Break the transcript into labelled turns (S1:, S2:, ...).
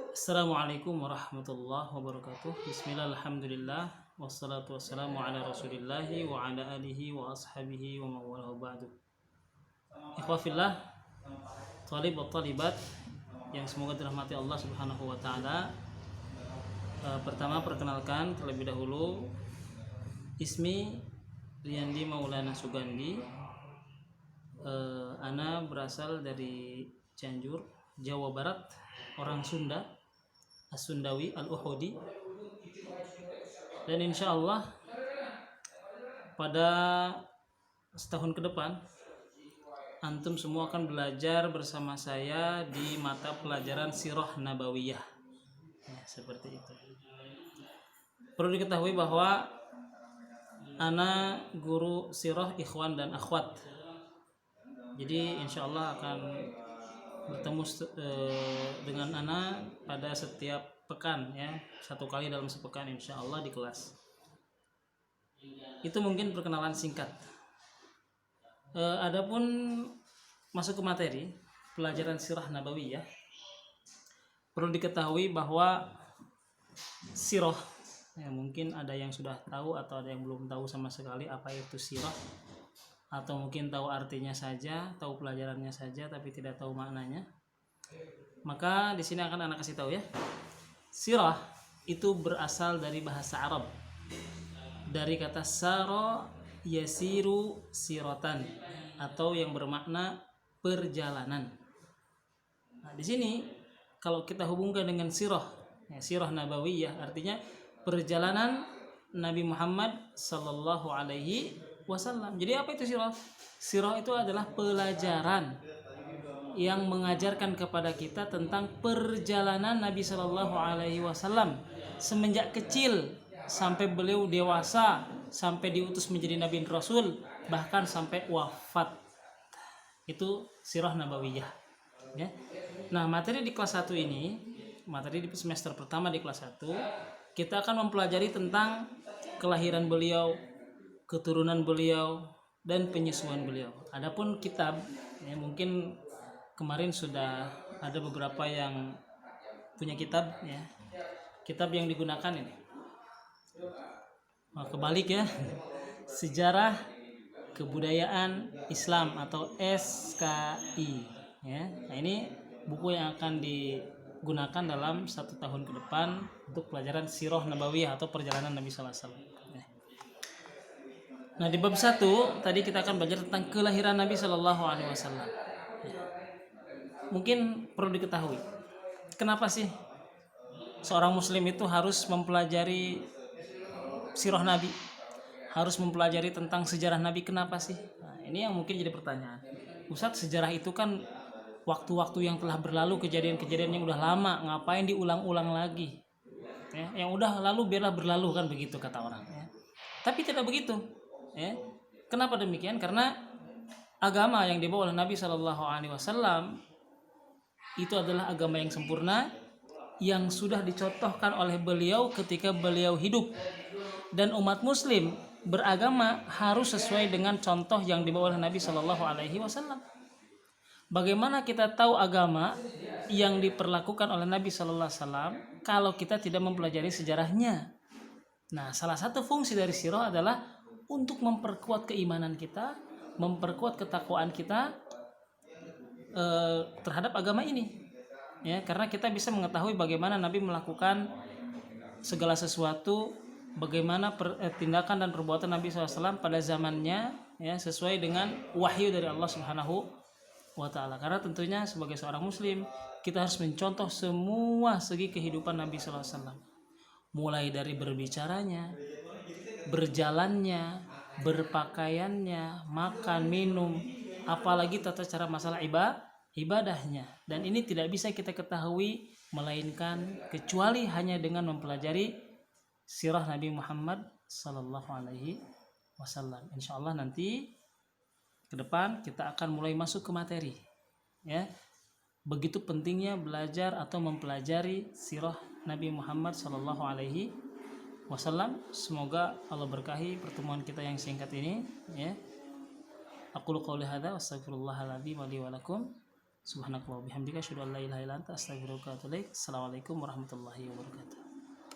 S1: Assalamualaikum warahmatullahi wabarakatuh. Bismillah, alhamdulillah, wassalatu wassalamu ala rasulillahi wa ala alihi wa ashabihi wa mawalahu ba'du. Ikhwafillah, talib wa talibat yang semoga dirahmati Allah subhanahu wa ta'ala. Pertama perkenalkan terlebih dahulu, Ismi Riyandi Maulana Sugandi. Ana berasal dari Cianjur, Jawa Barat, orang Sunda, As-Sundawi Al-Uhudi. Dan insya Allah pada setahun ke depan antum semua akan belajar bersama saya di mata pelajaran Sirah Nabawiyah ya, seperti itu. Perlu diketahui bahwa ana guru sirah ikhwan dan akhwat. Jadi insya Allah akan bertemu dengan ana pada setiap pekan ya, satu kali dalam sepekan insya Allah di kelas. Itu mungkin perkenalan singkat. Adapun masuk ke materi pelajaran sirah nabawiyah, perlu diketahui bahwa sirah ya, mungkin ada yang sudah tahu atau ada yang belum tahu sama sekali apa itu sirah, atau mungkin tahu artinya saja, tahu pelajarannya saja tapi tidak tahu maknanya. Maka di sini akan anak kasih tahu ya. Sirah itu berasal dari bahasa Arab, dari kata sara yasiru siratan, atau yang bermakna perjalanan. Nah, di sini kalau kita hubungkan dengan sirah, ya, sirah nabawiyah artinya perjalanan Nabi Muhammad sallallahu alaihi wasallam. Jadi apa itu sirah? Sirah itu adalah pelajaran yang mengajarkan kepada kita tentang perjalanan Nabi sallallahu alaihi wasallam semenjak kecil sampai beliau dewasa, sampai diutus menjadi nabi dan rasul, bahkan sampai wafat. Itu sirah nabawiyah ya. Nah, materi di kelas 1 ini, materi di semester pertama di kelas 1, kita akan mempelajari tentang kelahiran beliau, keturunan beliau, dan penyusuan beliau. Adapun kitab ya, mungkin kemarin sudah ada beberapa yang punya kitab ya. Kitab yang digunakan ini kebalik ya. Sejarah Kebudayaan Islam atau SKI ya. Nah, ini buku yang akan digunakan dalam 1 tahun ke depan untuk pelajaran sirah nabawiyah atau perjalanan Nabi sallallahu alaihi wasallam. Nah, di bab 1 tadi kita akan belajar tentang kelahiran Nabi sallallahu alaihi wasallam. Mungkin perlu diketahui, kenapa sih seorang muslim itu harus mempelajari sirah Nabi, harus mempelajari tentang sejarah Nabi, kenapa sih? Nah, ini yang mungkin jadi pertanyaan. Ustadz, sejarah itu kan waktu-waktu yang telah berlalu, kejadian-kejadian yang udah lama, ngapain diulang-ulang lagi? Ya, yang udah lalu biarlah berlalu, kan begitu kata orang ya. Tapi tidak begitu ya. Kenapa demikian? Karena agama yang dibawa oleh Nabi Shallallahu Alaihi Wasallam itu adalah agama yang sempurna, yang sudah dicontohkan oleh beliau ketika beliau hidup, dan umat muslim beragama harus sesuai dengan contoh yang dibawa oleh Nabi Shallallahu Alaihi Wasallam. Bagaimana kita tahu agama yang diperlakukan oleh Nabi Shallallahu Alaihi Wasallam kalau kita tidak mempelajari sejarahnya? Nah, salah satu fungsi dari sirah adalah untuk memperkuat keimanan kita, memperkuat ketakwaan kita terhadap agama ini ya, karena kita bisa mengetahui bagaimana Nabi melakukan segala sesuatu, bagaimana tindakan dan perbuatan Nabi SAW pada zamannya ya, sesuai dengan wahyu dari Allah Subhanahu wa Ta'ala. Karena tentunya sebagai seorang muslim kita harus mencontoh semua segi kehidupan Nabi SAW, mulai dari berbicaranya, berjalannya, berpakaiannya, makan, minum, apalagi tata cara masalah ibadahnya. Dan ini tidak bisa kita ketahui melainkan kecuali hanya dengan mempelajari sirah Nabi Muhammad sallallahu alaihi wasallam. Insyaallah nanti ke depan kita akan mulai masuk ke materi ya. Begitu pentingnya belajar atau mempelajari sirah Nabi Muhammad sallallahu alaihi wasallam. Semoga Allah berkahi pertemuan kita yang singkat ini ya. Aqulu qouli hadza wa astaghfirullahal adzim wa li wa lakum. Subhanakallah bihamdika asyhadu an la ilaha illa anta astaghfiruka wa atubu ilaik. Assalamualaikum warahmatullahi wabarakatuh.